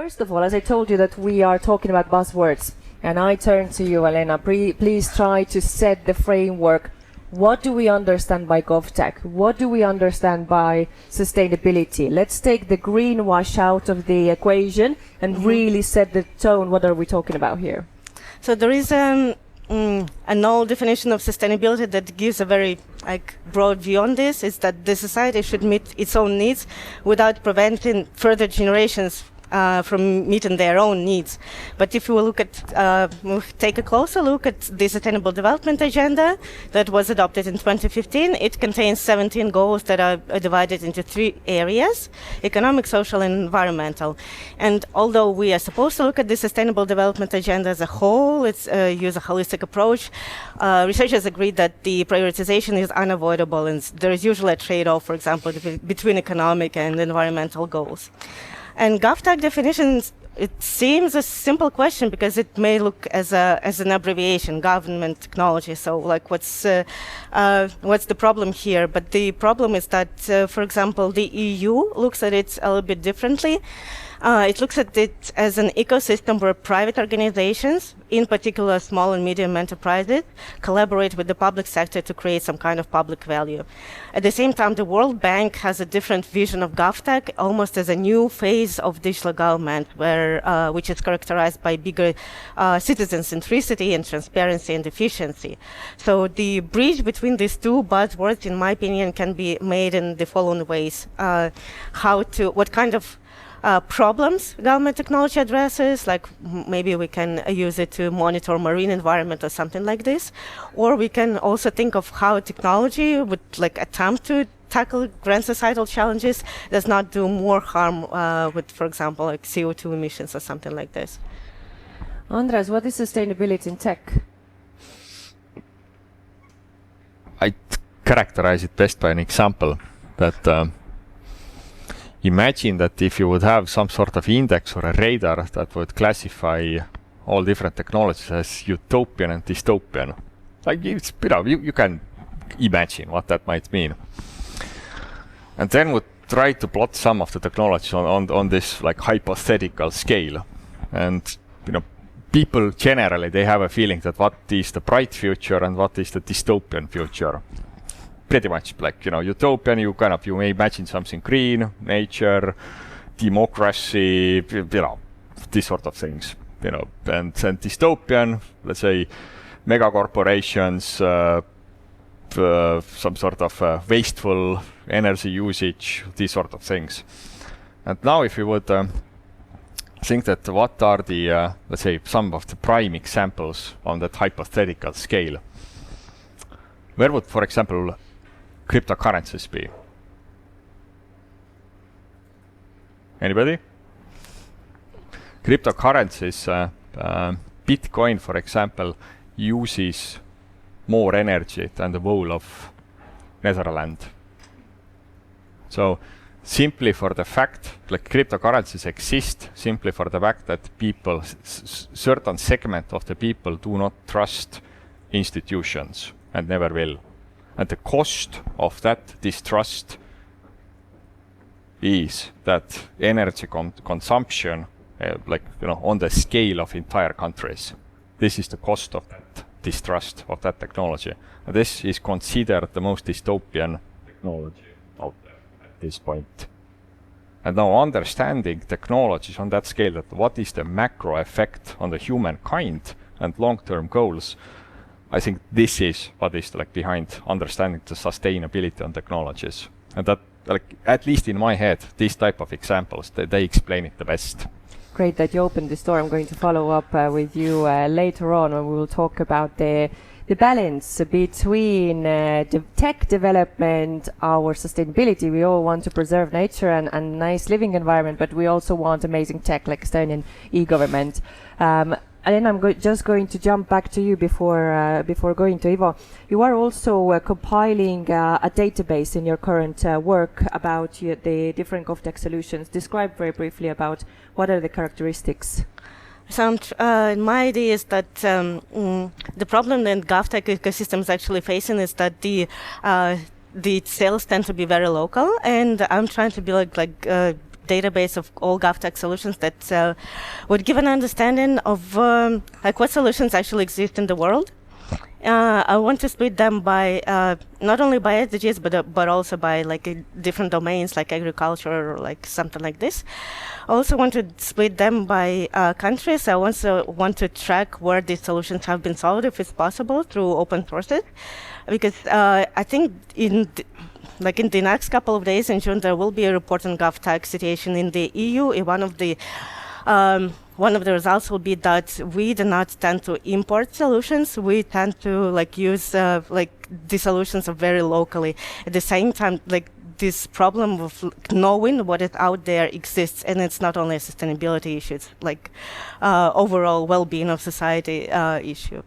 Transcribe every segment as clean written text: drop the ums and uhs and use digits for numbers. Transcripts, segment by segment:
First of all, as I told you that we are talking about buzzwords, and I turn to you, Alena. Please try to set the framework. What do we understand by GovTech? What do we understand by sustainability? Let's take the greenwash out of the equation and really set the tone. What are we talking about here? So there is an old definition of sustainability that gives a very broad view on this, is that the society should meet its own needs without preventing further generations from meeting their own needs. But if we look at, we'll take a closer look at the Sustainable Development Agenda that was adopted in 2015, it contains 17 goals that are divided into 3 areas: economic, social, and environmental. And although we are supposed to look at the Sustainable Development Agenda as a whole, it's use a holistic approach, researchers agree that the prioritization is unavoidable, and there is usually a trade-off, for example, between economic and environmental goals. And GovTech definitions, it seems a simple question because it may look as an abbreviation, government technology. So, like, what's the problem here? But the problem is that, for example, the EU looks at it a little bit differently. It looks at it as an ecosystem where private organizations, in particular small and medium enterprises, collaborate with the public sector to create some kind of public value. At the same time, the World Bank has a different vision of GovTech, almost as a new phase of digital government, which is characterized by bigger citizen centricity and transparency and efficiency. So the bridge between these two buzzwords, in my opinion, can be made in the following ways: what kind of problems government technology addresses, like maybe we can use it to monitor marine environment or something like this, or we can also think of how technology would attempt to tackle grand societal challenges, does not do more harm with, for example, like CO2 emissions or something like this. Andres, what is sustainability in tech? I characterize it best by an example that imagine that if you would have some sort of index or a radar that would classify all different technologies as utopian and dystopian. Like, it's, you can imagine what that might mean. And then would try to plot some of the technologies on this like hypothetical scale. And, people generally, they have a feeling that what is the bright future and what is the dystopian future. Pretty much like, utopian, you may imagine something green, nature, democracy, these sort of things, and dystopian, let's say, mega corporations, some sort of wasteful energy usage, these sort of things. And now if you would think that what are the, let's say, some of the prime examples on that hypothetical scale, where would, for example, cryptocurrencies be? Anybody? Cryptocurrencies, Bitcoin, for example, uses more energy than the whole of Netherlands. So simply for the fact, like cryptocurrencies exist, simply for the fact that people, certain segment of the people do not trust institutions and never will. And the cost of that distrust is that energy consumption, on the scale of entire countries. This is the cost of that distrust of that technology. And this is considered the most dystopian technology out there at this point. And now understanding technologies on that scale, that what is the macro effect on the humankind and long-term goals, I think this is what is behind understanding the sustainability on technologies. And that, at least in my head, these type of examples, they explain it the best. Great that you opened this door. I'm going to follow up with you later on when we will talk about the balance between the tech development, our sustainability. We all want to preserve nature and nice living environment, but we also want amazing tech like Estonian e-government. Alena, I'm just going to jump back to you before going to Ivo. You are also compiling a database in your current work about the different GovTech solutions. Describe very briefly about what are the characteristics. So my idea is that the problem that GovTech ecosystem is actually facing is that the sales tend to be very local, and I'm trying to be database of all GovTech solutions that would give an understanding of like what solutions actually exist in the world. I want to split them by not only by SDGs but also by like different domains like agriculture or like something like this. I also want to split them by countries. I also want to track where these solutions have been solved, if it's possible, through open sources, because I think in the next couple of days in June there will be a report on GovTech situation in the EU. One of the results will be that we do not tend to import solutions. We tend to use the solutions are very locally. At the same time, this problem of knowing what is out there exists, and it's not only a sustainability issue, it's overall well-being of society issue.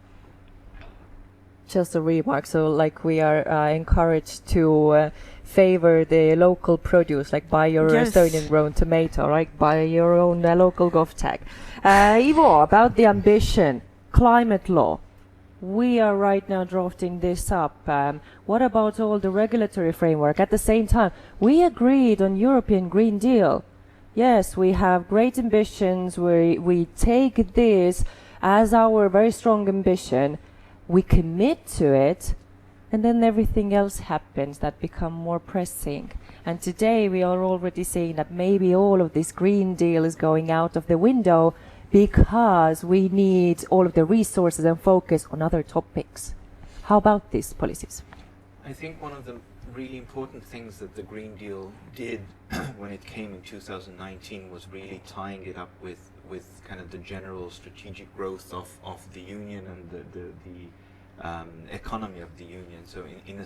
Just a remark. So we are encouraged to favor the local produce, buy your Estonian grown tomato, right? Buy your own local GovTech. Ivo, about the ambition, climate law. We are right now drafting this up. What about all the regulatory framework? At the same time, we agreed on European Green Deal. Yes, we have great ambitions. We take this as our very strong ambition. We commit to it, and then everything else happens that become more pressing. And today we are already saying that maybe all of this Green Deal is going out of the window because we need all of the resources and focus on other topics. How about these policies? I think one of the really important things that the Green Deal did when it came in 2019 was really tying it up with kind of the general strategic growth of the Union and the economy of the Union. So in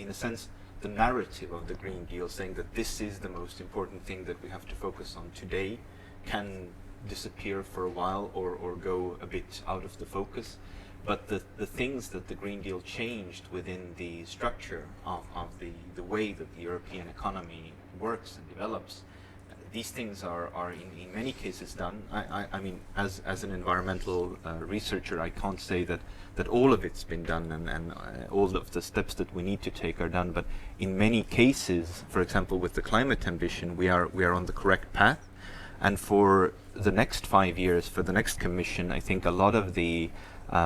a sense, the narrative of the Green Deal saying that this is the most important thing that we have to focus on today can disappear for a while or go a bit out of the focus. But the things that the Green Deal changed within the structure of the way that the European economy works and develops, these things are in many cases done. I mean, as an environmental researcher, I can't say that all of it's been done and all of the steps that we need to take are done. But in many cases, for example, with the climate ambition, we are on the correct path. And for the next 5 years, for the next commission, I think a lot of the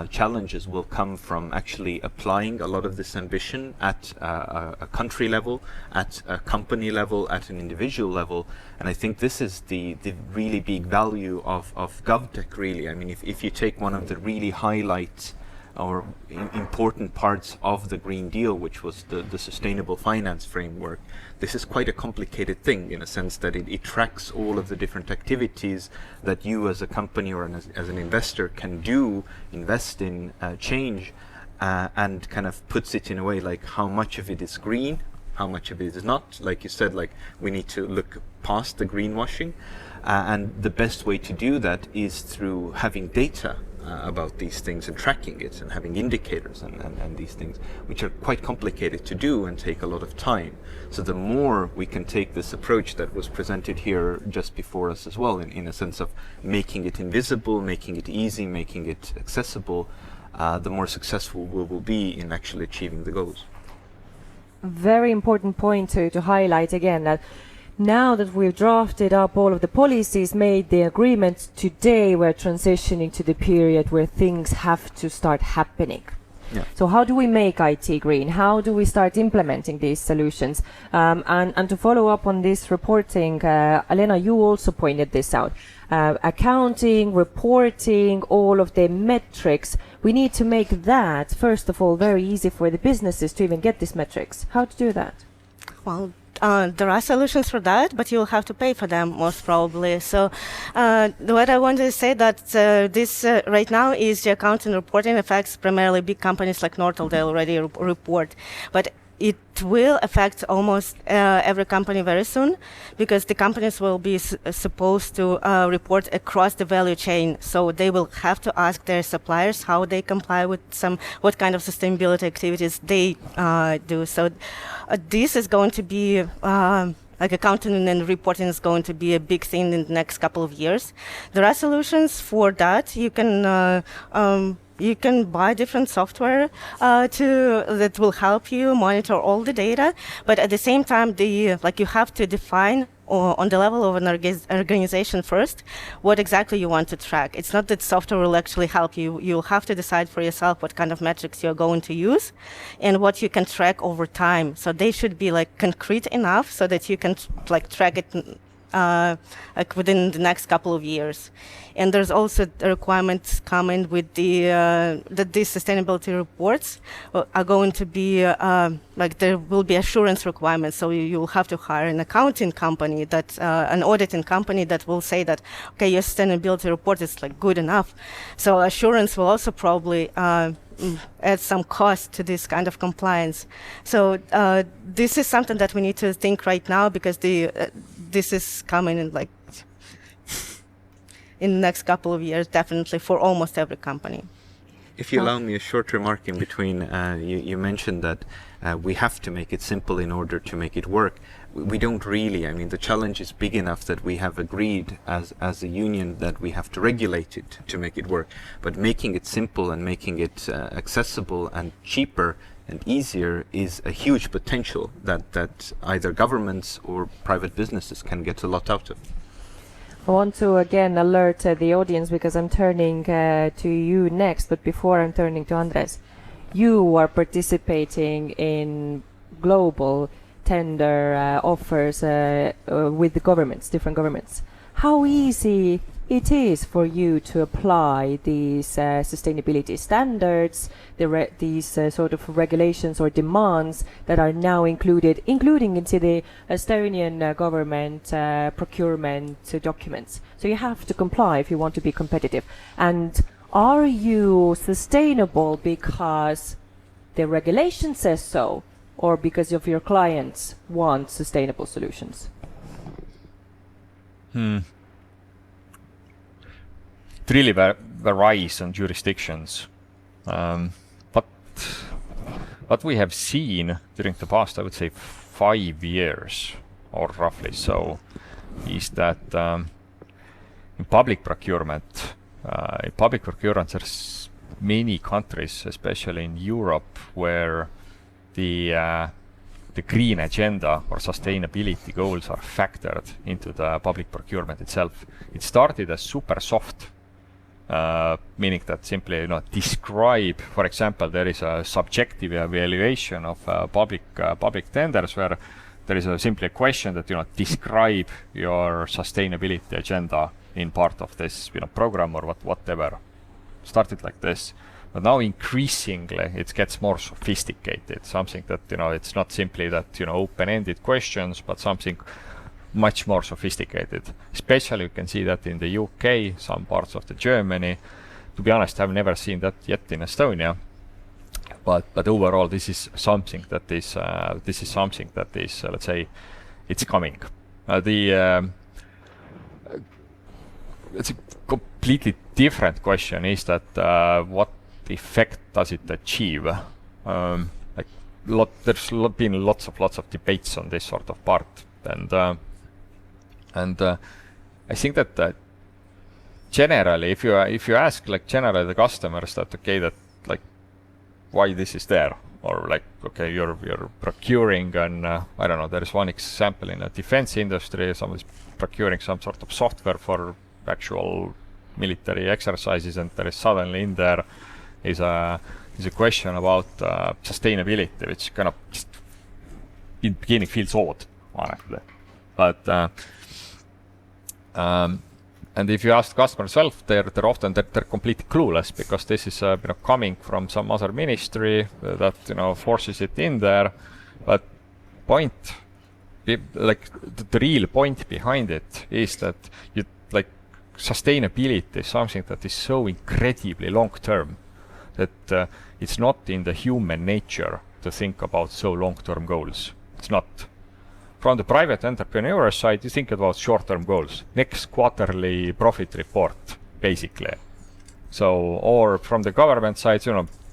challenges will come from actually applying a lot of this ambition at a country level, at a company level, at an individual level. And I think this is the really big value of GovTech, really. I mean, if you take one of the really highlights or important parts of the Green Deal, which was the sustainable finance framework, this is quite a complicated thing in a sense that it tracks all of the different activities that you as a company or as an investor can do, invest in, change, and kind of puts it in a way like how much of it is green, how much of it is not. Like you said, we need to look past the greenwashing, and the best way to do that is through having data about these things and tracking it and having indicators and these things, which are quite complicated to do and take a lot of time. So the more we can take this approach that was presented here just before us as well, in a sense of making it invisible, making it easy, making it accessible, the more successful we will be in actually achieving the goals. Very important point to highlight again, that now that we've drafted up all of the policies, made the agreements, today we're transitioning to the period where things have to start happening. Yeah. So how do we make IT green? How do we start implementing these solutions? And to follow up on this reporting, Alena, you also pointed this out. Accounting, reporting, all of the metrics, we need to make that, first of all, very easy for the businesses to even get these metrics. How to do that? Well, there are solutions for that, but you'll have to pay for them most probably. So what I wanted to say that this right now is the accounting reporting affects primarily big companies like Nortal. They already report, but it will affect almost every company very soon, because the companies will be supposed to report across the value chain. So they will have to ask their suppliers how they comply with what kind of sustainability activities they do. So this is going to be accounting and reporting is going to be a big thing in the next couple of years. There are solutions for that. You can buy different software that will help you monitor all the data, but at the same time, you have to define on the level of an organization first, what exactly you want to track. It's not that software will actually help you. You'll have to decide for yourself what kind of metrics you're going to use and what you can track over time. So they should be like concrete enough so that you can like track it like within the next couple of years. And there's also the requirements coming with the that these sustainability reports are going to be like there will be assurance requirements. So you'll have to hire an accounting company that an auditing company that will say that okay, your sustainability report is like good enough. So assurance will also probably add some cost to this kind of compliance. So this is something that we need to think right now because this is coming in like in the next couple of years, definitely for almost every company. If you allow me a short remark in between, you mentioned that we have to make it simple in order to make it work. We don't really. I mean, the challenge is big enough that we have agreed as a union that we have to regulate it to make it work. But making it simple and making it accessible and cheaper and easier is a huge potential that either governments or private businesses can get a lot out of. I want to again alert the audience because I'm turning to you next, but before I'm turning to Andres, you are participating in global tender offers with the governments, different governments. How easy it is for you to apply these sustainability standards, these sort of regulations or demands that are now including into the Estonian government procurement documents. So you have to comply if you want to be competitive. And are you sustainable because the regulation says so, or because of your clients want sustainable solutions? It really varies on jurisdictions. But what we have seen during the past, I would say 5 years, or roughly so, is that in public procurement, there's many countries, especially in Europe, where the green agenda or sustainability goals are factored into the public procurement itself. It started as super soft, meaning that simply describe, for example, there is a subjective evaluation of public tenders where there is simply a question that describe your sustainability agenda in part of this program or whatever. Started like this. But now increasingly it gets more sophisticated, something that, it's not simply that, open-ended questions, but something much more sophisticated. Especially you can see that in the UK, some parts of the Germany. To be honest, I've never seen that yet in Estonia. But overall, this is something that is, let's say, it's coming. It's a completely different question is that what effect does it achieve? There's been lots of debates on this sort of part, and I think that generally, if you ask generally the customers that why this is there, or you're procuring and I don't know, there is one example in the defense industry, somebody's procuring some sort of software for actual military exercises, and there is suddenly in there is a question about sustainability, which kind of just in the beginning feels odd, honestly. But and if you ask customers themselves, they're often completely clueless, because this is coming from some other ministry that forces it in there. But the real point behind it is that sustainability is something that is so incredibly long term that it's not in the human nature to think about so long-term goals. It's not. From the private entrepreneur side, you think about short-term goals, next quarterly profit report, basically. So, or from the government side,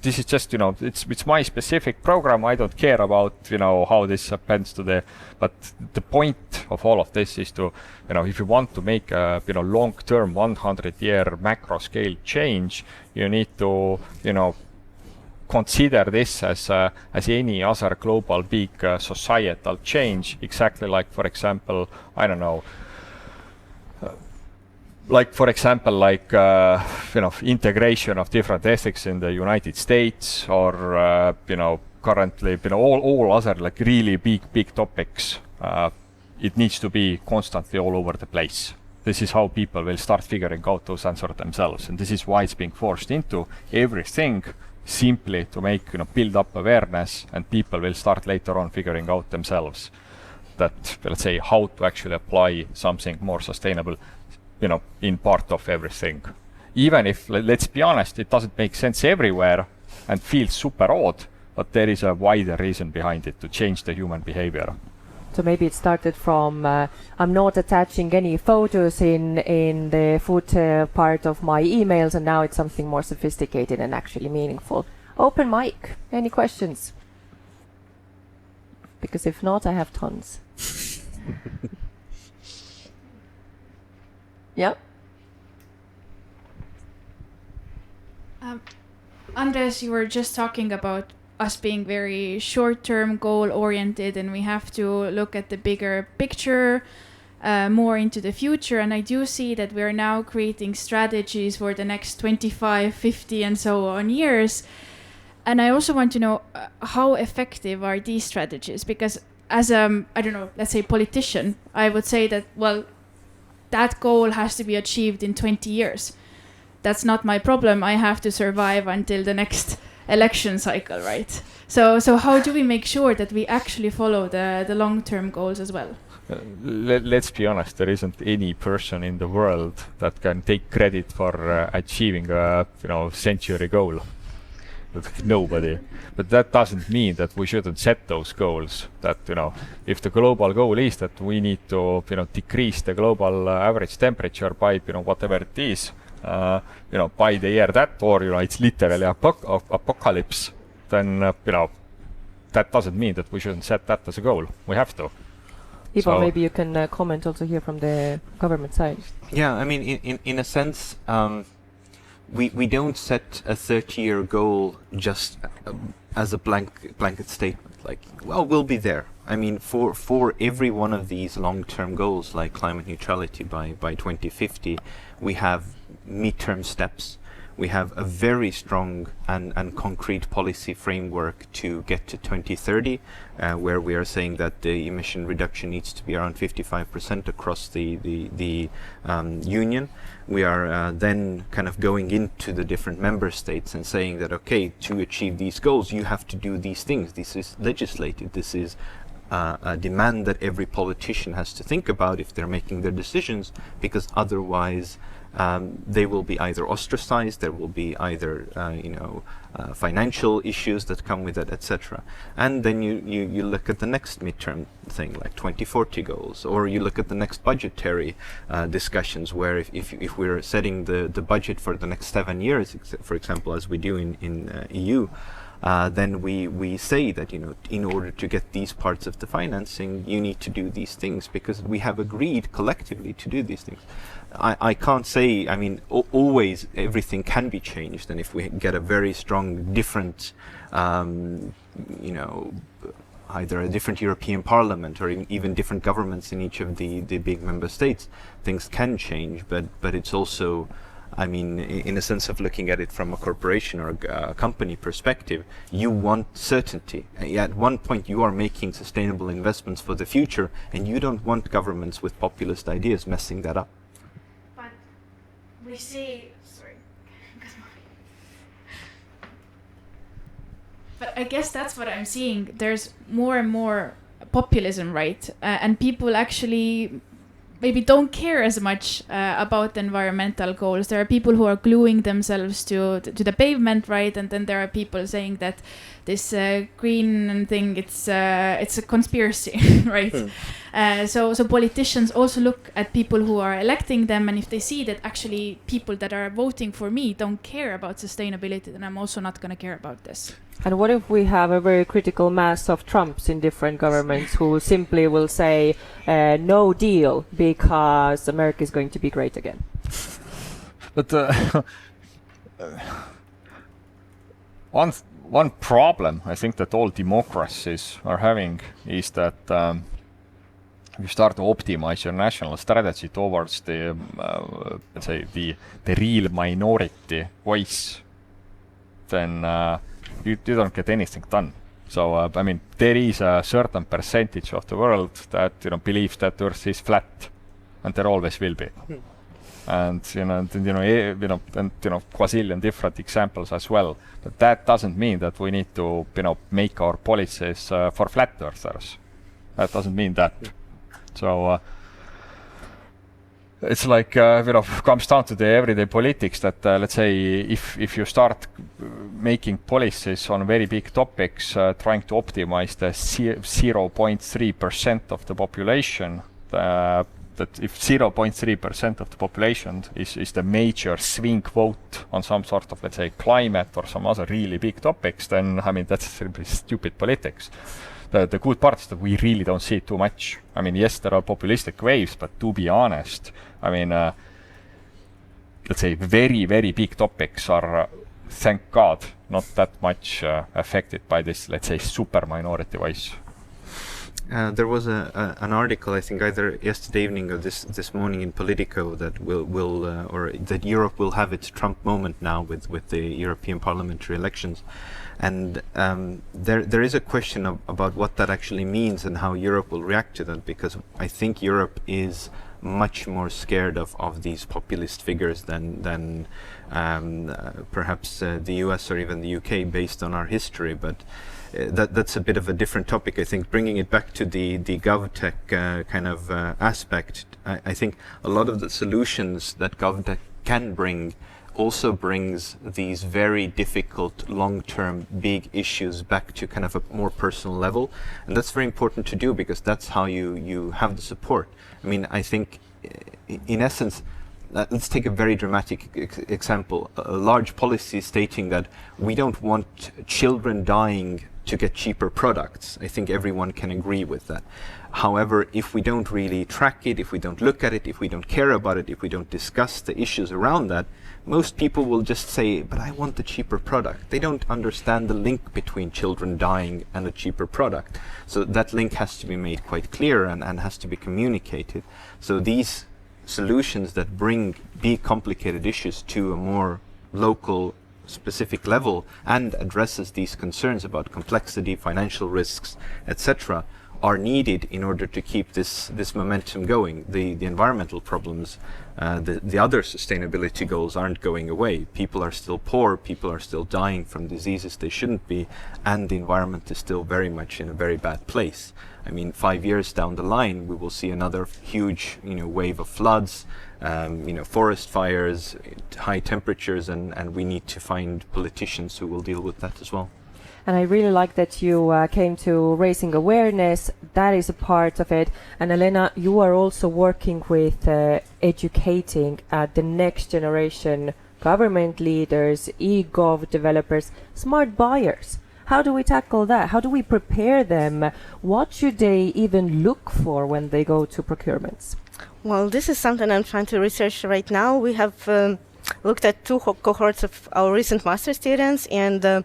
this is just, it's my specific program. I don't care about, how this happens to but the point of all of this is to, if you want to make a, long-term 100-year macro scale change, you need to, consider this as any other global big societal change, exactly like, for example, I don't know, integration of different ethics in the United States, or currently all other like really big topics. It needs to be constantly all over the place. This is how people will start figuring out those answers themselves, and this is why it's being forced into everything, simply to make build up awareness, and people will start later on figuring out themselves that, let's say, how to actually apply something more sustainable in part of everything. Even if, let's be honest, it doesn't make sense everywhere and feels super odd, but there is a wider reason behind it to change the human behavior. So maybe it started from I'm not attaching any photos in the footer part of my emails, and now it's something more sophisticated and actually meaningful. Open mic. Any questions? Because if not, I have tons. Yeah. Andres, you were just talking about us being very short-term goal-oriented, and we have to look at the bigger picture, more into the future. And I do see that we are now creating strategies for the next 25, 50 and so on years. And I also want to know how effective are these strategies? Because as I don't know, let's say politician, I would say that, well, that goal has to be achieved in 20 years. That's not my problem. I have to survive until the next election cycle, right? So how do we make sure that we actually follow the long-term goals as well? Let's be honest, there isn't any person in the world that can take credit for achieving a century goal. Nobody. But that doesn't mean that we shouldn't set those goals. That if the global goal is that we need to decrease the global average temperature by whatever it is, by the year that, or it's literally apocalypse, then that doesn't mean that we shouldn't set that as a goal. We have to. Ivo, maybe you can comment also here from the government side. Yeah, I mean, in a sense, we don't set a 30-year goal just as a blanket statement, like, well, we'll be there. I mean, for every one of these long-term goals, like climate neutrality by 2050, we have midterm steps. We have a very strong and concrete policy framework to get to 2030, where we are saying that the emission reduction needs to be around 55% across the union. We are then kind of going into the different member states and saying that, okay, to achieve these goals, you have to do these things. This is legislated. This is a demand that every politician has to think about if they're making their decisions, because otherwise they will be either ostracized, there will be either financial issues that come with it, etc. And then you look at the next midterm thing, like 2040 goals, or you look at the next budgetary discussions, where if we're setting the budget for the next 7 years, for example, as we do in EU, then we say that in order to get these parts of the financing, you need to do these things, because we have agreed collectively to do these things. I can't say, I mean, always everything can be changed, and if we get a very strong different, either a different European Parliament or even different governments in each of the big member states, things can change, but it's also, I mean, in a sense of looking at it from a corporation or a company perspective, you want certainty. At one point you are making sustainable investments for the future, and you don't want governments with populist ideas messing that up. But we see, sorry. But I guess that's what I'm seeing. There's more and more populism, right? And people actually maybe don't care as much about the environmental goals. There are people who are gluing themselves to the pavement, right? And then there are people saying that this green thing, it's a conspiracy, right? So politicians also look at people who are electing them, and if they see that actually people that are voting for me don't care about sustainability, then I'm also not going to care about this. And what if we have a very critical mass of Trumps in different governments who simply will say no deal because America is going to be great again? But one problem I think that all democracies are having is that you start to optimize your national strategy towards the, let's say, the real minority voice, then you don't get anything done. So, I mean, there is a certain percentage of the world that, believes that Earth is flat, and there always will be. And, quadrillion different examples as well. But that doesn't mean that we need to, make our policies for flat earthers. That doesn't mean that. So it's like, comes down to the everyday politics that, let's say, if you start making policies on very big topics, trying to optimize the 0.3% of the population, that if 0.3% of the population is the major swing vote on some sort of, let's say, climate or some other really big topics, then, I mean, that's simply stupid politics. The good part is that we really don't see it too much. I mean, yes, there are populistic waves, but to be honest, I mean, let's say very, very big topics are, thank God, not that much affected by this, let's say, super minority voice. There was an article, I think, either yesterday evening or this morning in Politico that or that Europe will have its Trump moment now with the European parliamentary elections. And there is a question about what that actually means and how Europe will react to that, because I think Europe is much more scared of these populist figures than perhaps the US or even the UK, based on our history. But that's a bit of a different topic. I think bringing it back to the GovTech kind of aspect, I think a lot of the solutions that GovTech can bring also brings these very difficult long-term big issues back to kind of a more personal level, and that's very important to do, because that's how you have the support. I mean, I think in essence, let's take a very dramatic example, a large policy stating that we don't want children dying to get cheaper products. I think everyone can agree with that. However, if we don't really track it, if we don't look at it, if we don't care about it, if we don't discuss the issues around that, most people will just say, but I want the cheaper product. They don't understand the link between children dying and a cheaper product. So that link has to be made quite clear and has to be communicated. So these solutions that bring big complicated issues to a more local specific level and addresses these concerns about complexity, financial risks, etc., are needed in order to keep this momentum going. The environmental problems, the other sustainability goals aren't going away. People are still poor, people are still dying from diseases they shouldn't be, and the environment is still very much in a very bad place. I mean, 5 years down the line, we will see another huge, wave of floods, forest fires, high temperatures, and we need to find politicians who will deal with that as well. And I really like that you came to raising awareness. That is a part of it. And Alena, you are also working with educating the next generation government leaders, e-gov developers, smart buyers. How do we tackle that? How do we prepare them? What should they even look for when they go to procurements? Well, this is something I'm trying to research right now. We have looked at two cohorts of our recent master students, and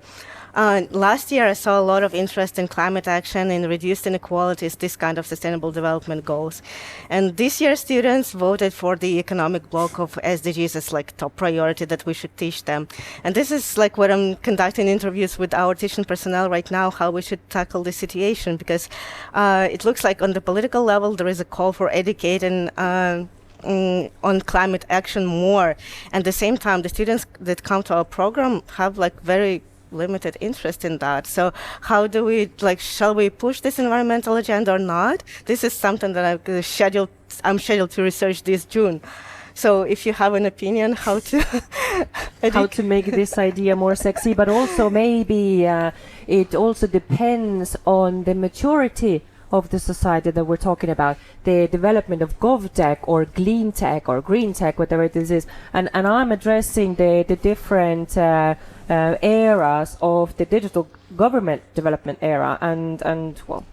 last year I saw a lot of interest in climate action, in reduced inequalities, this kind of sustainable development goals. And this year students voted for the economic block of SDGs as like top priority that we should teach them. And this is like what I'm conducting interviews with our teaching personnel right now, how we should tackle this situation, because it looks like on the political level there is a call for educating on climate action more. And at the same time, the students that come to our program have like very limited interest in that. So how do we, shall we push this environmental agenda or not? This is something that I'm scheduled to research this June. So if you have an opinion how to how to make this idea more sexy, but also maybe it also depends on the maturity of the society that we're talking about, the development of GovTech or Clean Tech or Green Tech, whatever this is. And I'm addressing the different eras of the digital government development era, and well,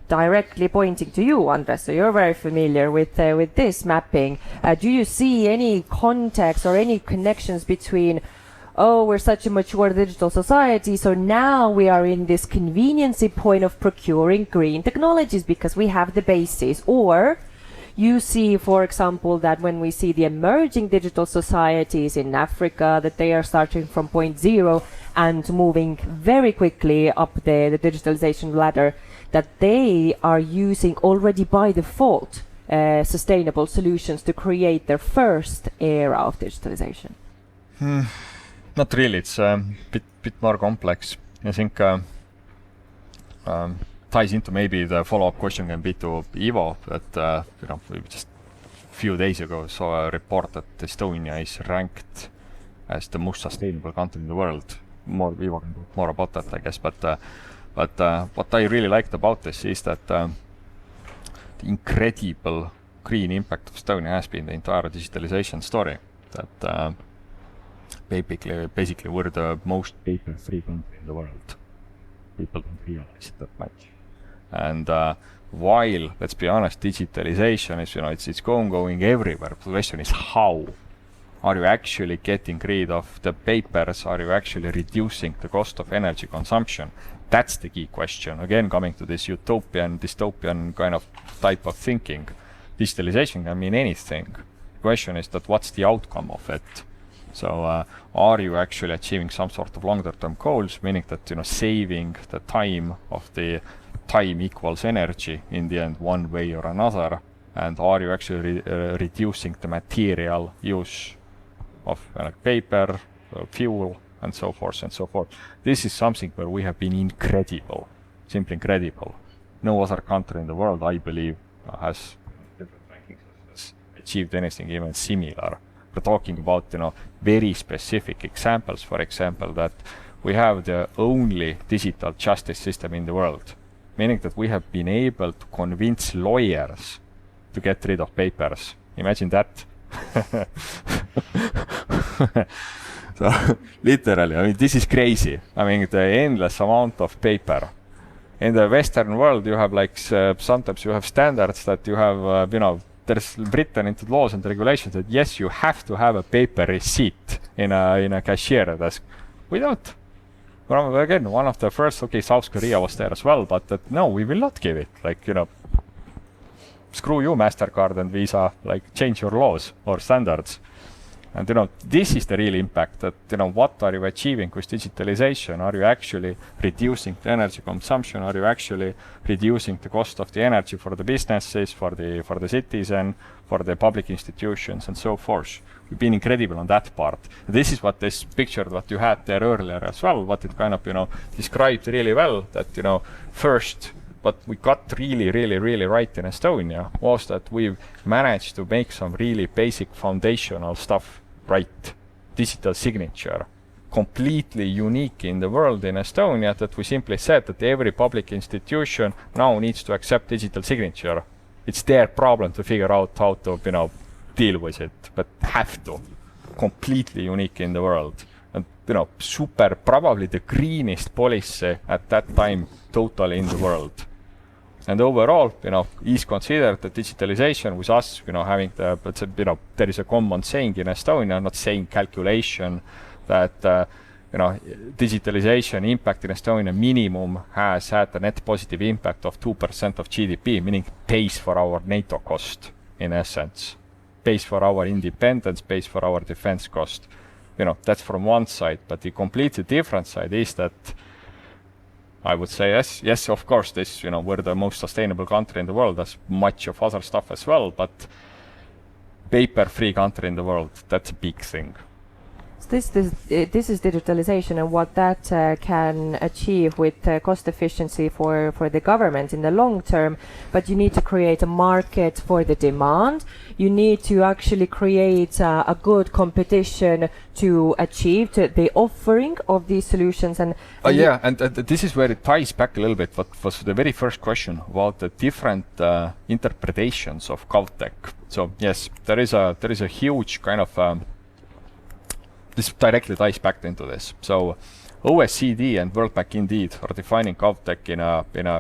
directly pointing to you, Andres, so you're very familiar with this mapping. Do you see any context or any connections between oh, we're such a mature digital society, so now we are in this conveniency point of procuring green technologies because we have the basis. Or you see, for example, that when we see the emerging digital societies in Africa, that they are starting from point zero and moving very quickly up the digitalization ladder, that they are using already by default sustainable solutions to create their first era of digitalization. Not really. It's a bit more complex. I think ties into maybe the follow-up question can be to Ivo, that we just a few days ago saw a report that Estonia is ranked as the most sustainable country in the world. Ivo can talk more about that, I guess. But what I really liked about this is that the incredible green impact of Estonia has been the entire digitalization story. That basically we're the most paper-free country in the world. People don't realize it that much. And while, let's be honest, digitalization is it's going everywhere. The question is how. Are you actually getting rid of the papers? Are you actually reducing the cost of energy consumption? That's the key question. Again, coming to this utopian, dystopian kind of type of thinking. Digitalization can mean anything. The question is that what's the outcome of it? So are you actually achieving some sort of longer-term goals, meaning that saving the time of the time equals energy in the end one way or another, and are you actually reducing the material use of paper, fuel, and so forth and so forth. This is something where we have been incredible, simply incredible. No other country in the world, I believe, has achieved anything even similar. We're talking about very specific examples. For example, that we have the only digital justice system in the world, meaning that we have been able to convince lawyers to get rid of papers. Imagine that. So literally, I mean, this is crazy. I mean, the endless amount of paper. In the Western world, you have sometimes you have standards that you have, there's written into laws and regulations that yes, you have to have a paper receipt in a cashier desk. We don't. Well, again, one of the first, South Korea was there as well, but no, we will not give it. Screw you, MasterCard and Visa, change your laws or standards. And, this is the real impact that, what are you achieving with digitalization? Are you actually reducing the energy consumption? Are you actually reducing the cost of the energy for the businesses, for the citizen, for the public institutions, and so forth? We've been incredible on that part. This is what this picture that you had there earlier as well, what it kind of, described really well, that, first, what we got really right in Estonia was that we've managed to make some really basic foundational stuff right. Digital signature, completely unique in the world in Estonia, that we simply said that every public institution now needs to accept digital signature. It's their problem to figure out how to, deal with it, but have to. Completely unique in the world. And, super, probably the greenest policy at that time totally in the world. And overall, is considered that digitalization with us, having there is a common saying in Estonia, not saying calculation, that, digitalization impact in Estonia minimum has had a net positive impact of 2% of GDP, meaning pays for our NATO cost, in essence. Pays for our independence, pays for our defense cost. That's from one side, but the completely different side is that I would say yes, of course, we're the most sustainable country in the world, as much of other stuff as well, but paper-free country in the world, that's a big thing. This is digitalization and what that can achieve with cost efficiency for the government in the long term, but you need to create a market for the demand. You need to actually create a good competition to achieve the offering of these solutions. And this is where it ties back a little bit what was the very first question about the different interpretations of GovTech. So yes, there is a huge kind of this directly ties back into this. So OECD and World Bank indeed are defining GovTech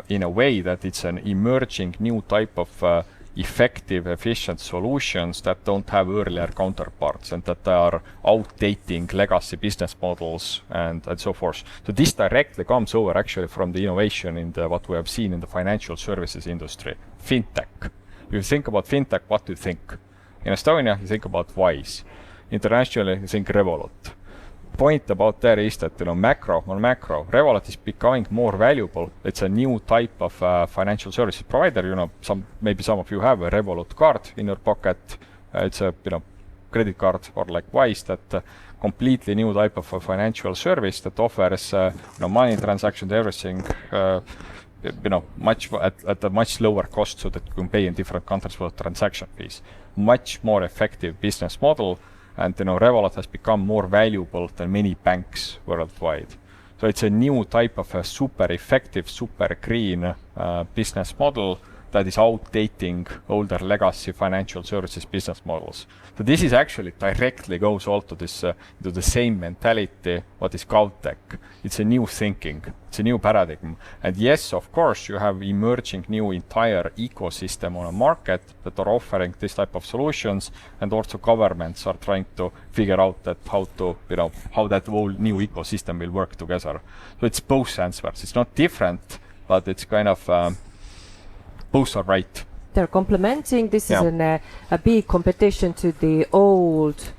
in a way that it's an emerging new type of effective, efficient solutions that don't have earlier counterparts and that are outdating legacy business models and so forth. So this directly comes over actually from the innovation in what we have seen in the financial services industry. Fintech. If you think about fintech, what do you think? In Estonia, you think about Wise. Internationally, you think Revolut. Point about there is that, macro, Revolut is becoming more valuable. It's a new type of financial services provider. Maybe some of you have a Revolut card in your pocket. It's a, credit card or like Wise, that completely new type of a financial service that offers, money transactions, everything, much at a much lower cost, so that you can pay in different countries for transaction fees. Much more effective business model. And Revolut has become more valuable than many banks worldwide. So it's a new type of a super effective, super green business model that is outdating older legacy financial services business models. So this is actually directly goes also to the same mentality what is GovTech. It's a new thinking, it's a new paradigm. And yes, of course, you have emerging new entire ecosystem on a market that are offering this type of solutions, and also governments are trying to figure out that how that whole new ecosystem will work together. So it's both answers. It's not different, but it's kind of both are right. They're complementing. This is a big competition to the old,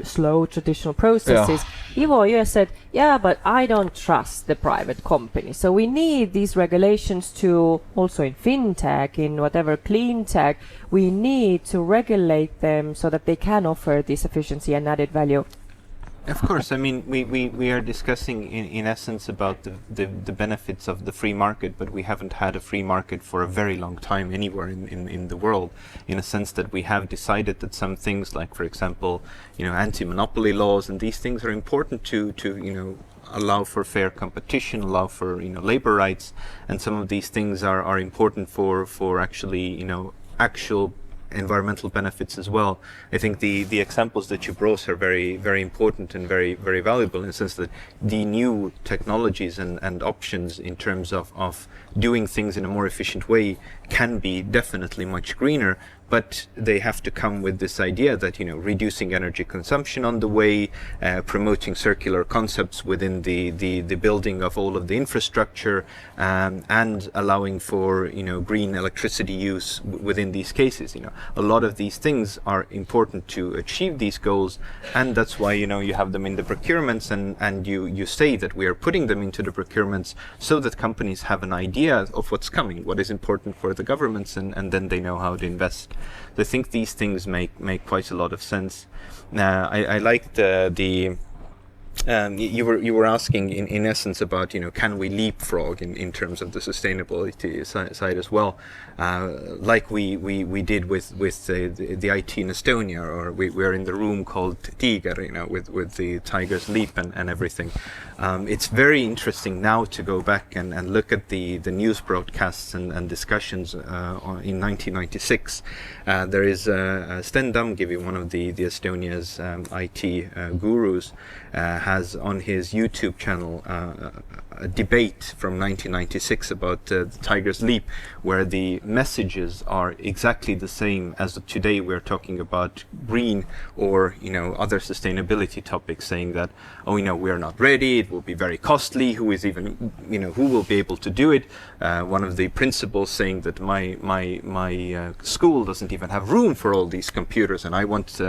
slow, traditional processes. Ivo, you said, but I don't trust the private company. So we need these regulations to, also in fintech, in whatever clean tech, we need to regulate them so that they can offer this efficiency and added value. Of course, I mean, we are discussing in essence about the benefits of the free market, but we haven't had a free market for a very long time anywhere in the world, in a sense that we have decided that some things like, for example, anti-monopoly laws and these things are important to allow for fair competition, allow for, labor rights, and some of these things are important for actually, actual environmental benefits as well. I think the examples that you brought are very, very important and very, very valuable, in the sense that the new technologies and options in terms of doing things in a more efficient way can be definitely much greener, but they have to come with this idea that, reducing energy consumption on the way, promoting circular concepts within the building of all of the infrastructure, and allowing for, green electricity use within these cases. A lot of these things are important to achieve these goals, and that's why, you have them in the procurements, and you say that we are putting them into the procurements so that companies have an idea of what's coming, what is important for the governments, and then they know how to invest. So I think these things make quite a lot of sense. I liked you were asking in essence about can we leapfrog in terms of the sustainability side as well, like we did with the IT in Estonia, or we're in the room called Tiger, with the Tiger's Leap and everything. It's very interesting now to go back and look at the news broadcasts and discussions in 1996. There is Sten Damgivi, one of the Estonia's IT gurus, has on his YouTube channel a debate from 1996 about the Tiger's Leap, where the messages are exactly the same as today. We're talking about green or other sustainability topics, saying that we are not ready, it will be very costly, who is even who will be able to do it. One of the principals saying that my school doesn't even have room for all these computers, and I want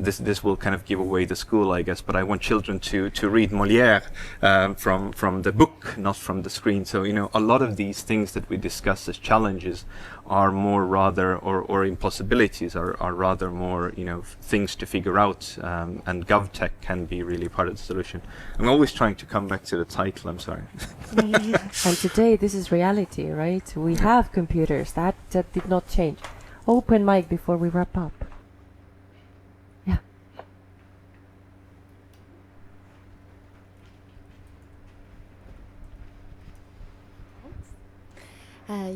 this will kind of give away the school, I guess, but I want children to read Molière from the book, not from the screen. So a lot of these things that we discuss as challenges are more rather, or impossibilities are rather more things to figure out, and GovTech can be really part of the solution. I'm always trying to come back to the title, I'm sorry. And today this is reality, right? We have computers. That did not change. Open mic before we wrap up.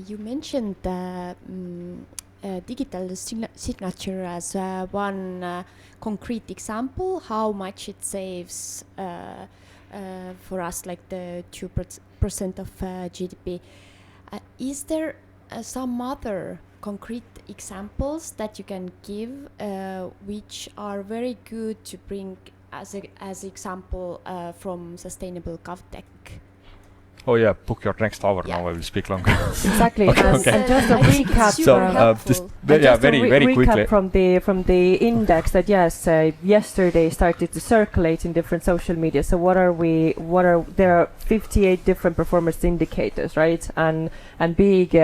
You mentioned digital signature as one concrete example, how much it saves for us, like the 2% of GDP. Is there some other concrete examples that you can give which are very good to bring as example from sustainable GovTech? Oh yeah, book your next hour. Yeah. Now I will speak longer. Exactly. Okay. And just a recap. Very quickly. Recap from the index that yesterday started to circulate in different social media. So there are 58 different performance indicators, right? And big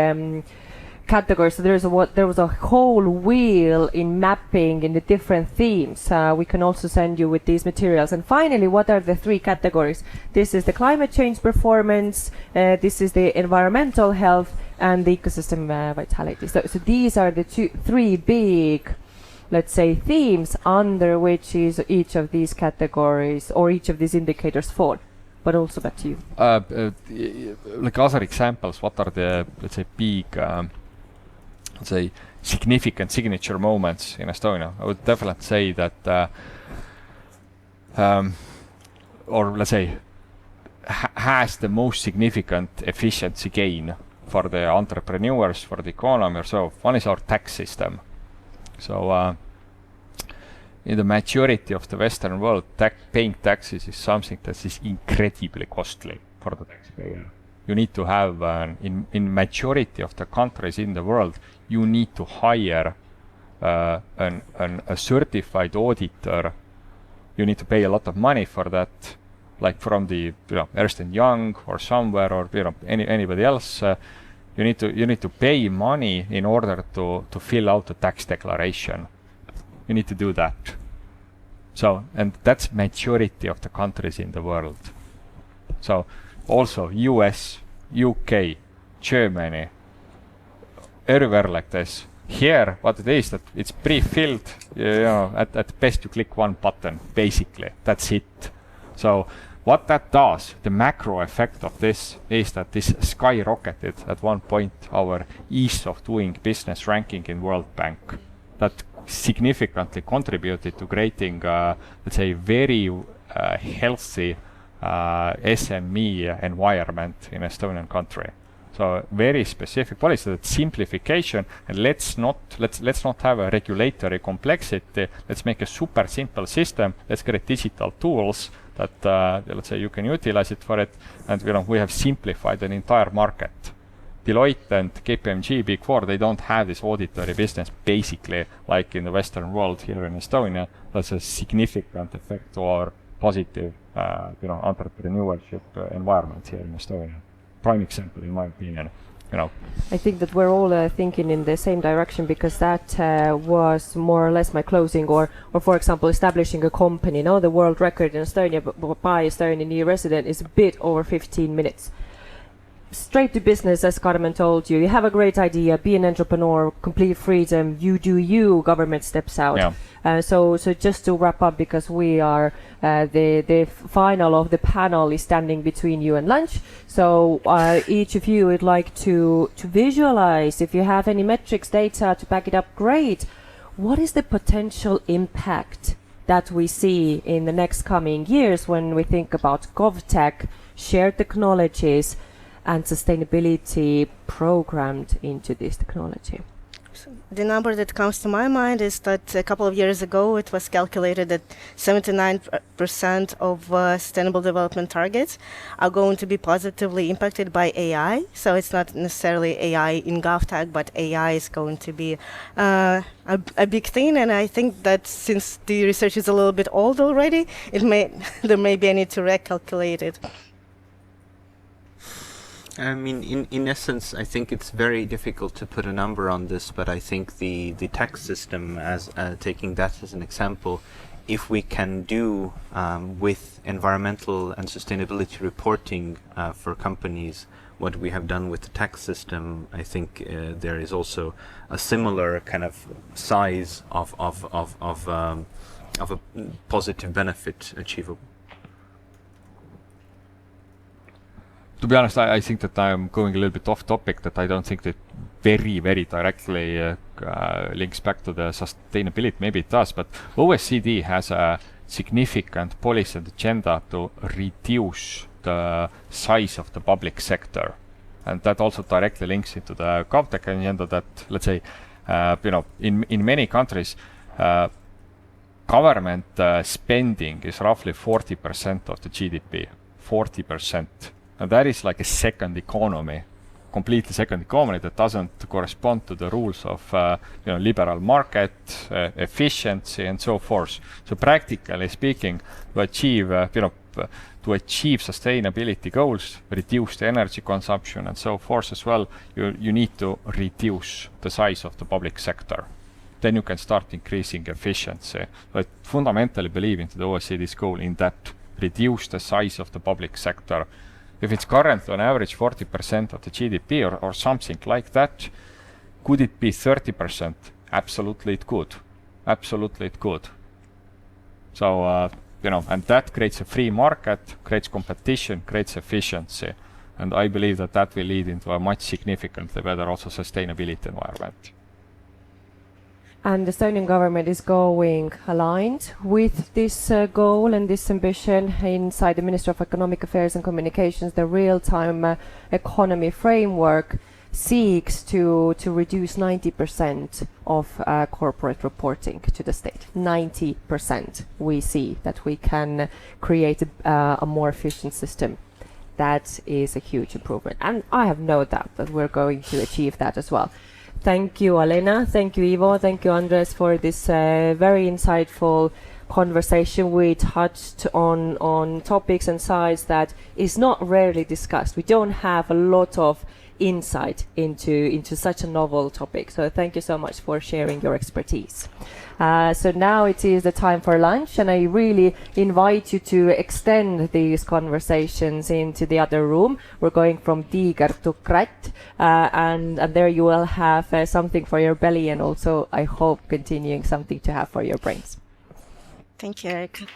categories. So there was a whole wheel in mapping in the different themes. We can also send you with these materials. And finally, what are the 3 categories? This is the climate change performance, this is the environmental health, and the ecosystem vitality. So these are the 3 big, let's say, themes under which is each of these categories or each of these indicators fall. But also back to you. Like other examples, what are the, let's say, big let's say significant signature moments in Estonia? I would definitely say that or let's say has the most significant efficiency gain for the entrepreneurs, for the economy or so. One is our tax system. So in the majority of the Western world, paying taxes is something that is incredibly costly for the taxpayer. You need to have, in majority of the countries in the world, you need to hire a certified auditor. You need to pay a lot of money for that, like from the Ernst & Young or somewhere, or anybody else. You need to pay money in order to fill out the tax declaration. You need to do that. So, and that's majority of the countries in the world. So also US, UK, Germany, everywhere like this. Here, what it is, that it's pre-filled, at best you click one button, basically, that's it. So what that does, the macro effect of this is that this skyrocketed at one point our ease of doing business ranking in World Bank. That significantly contributed to creating, let's say, very healthy SME environment in Estonian country. So very specific policy, that simplification, and let's not have a regulatory complexity. Let's make a super simple system. Let's create digital tools that let's say you can utilize it for it, and we have simplified an entire market. Deloitte and KPMG, Big Four, they don't have this auditory business basically like in the Western world here in Estonia. That's a significant effect to our positive entrepreneurship environment here in Estonia. Prime example, in my opinion. I think that we're all thinking in the same direction, because that was more or less my closing, or for example, establishing a company. The world record in Estonia by Estonian new resident is a bit over 15 minutes. Straight to business, as Carmen told you. You have a great idea, be an entrepreneur, complete freedom, you do you, government steps out. Yeah. So just to wrap up, because we are the final of the panel is standing between you and lunch. So each of you would like to visualize, if you have any metrics, data to back it up, great. What is the potential impact that we see in the next coming years when we think about GovTech, shared technologies, and sustainability programmed into this technology? So the number that comes to my mind is that a couple of years ago it was calculated that 79% of sustainable development targets are going to be positively impacted by AI. So it's not necessarily AI in GovTech, but AI is going to be a big thing. And I think that since the research is a little bit old already, there may be a need to recalculate it. I mean, in essence, I think it's very difficult to put a number on this, but I think the tax system, as taking that as an example, if we can do with environmental and sustainability reporting for companies what we have done with the tax system, I think there is also a similar kind of size of a positive benefit achievable. To be honest, I think that I'm going a little bit off topic, that I don't think that very, very directly links back to the sustainability. Maybe it does, but OECD has a significant policy and agenda to reduce the size of the public sector. And that also directly links into the GovTech agenda that, let's say, in many countries, government spending is roughly 40% of the GDP, 40%. And that is like a second economy, completely second economy that doesn't correspond to the rules of liberal market, efficiency, and so forth. So practically speaking, to achieve sustainability goals, reduce the energy consumption, and so forth as well, you need to reduce the size of the public sector. Then you can start increasing efficiency. But fundamentally believe into the OECD's goal in that reduce the size of the public sector. If it's currently on average 40% of the GDP or something like that, could it be 30%? Absolutely it could. Absolutely it could. So, and that creates a free market, creates competition, creates efficiency. And I believe that that will lead into a much significantly better also sustainability environment. And the Estonian government is going aligned with this goal and this ambition inside the Ministry of Economic Affairs and Communications. The real-time economy framework seeks to reduce 90% of corporate reporting to the state. 90% we see that we can create a more efficient system. That is a huge improvement. And I have no doubt that we're going to achieve that as well. Thank you, Alena. Thank you, Ivo. Thank you, Andres, for this very insightful conversation. We touched on topics and sides that is not rarely discussed. We don't have a lot of insight into such a novel topic. So thank you so much for sharing your expertise. So now it is the time for lunch, and I really invite you to extend these conversations into the other room. We're going from Tiger to Kratt, and there you will have something for your belly, and also, I hope, continuing something to have for your brains. Thank you, Erika.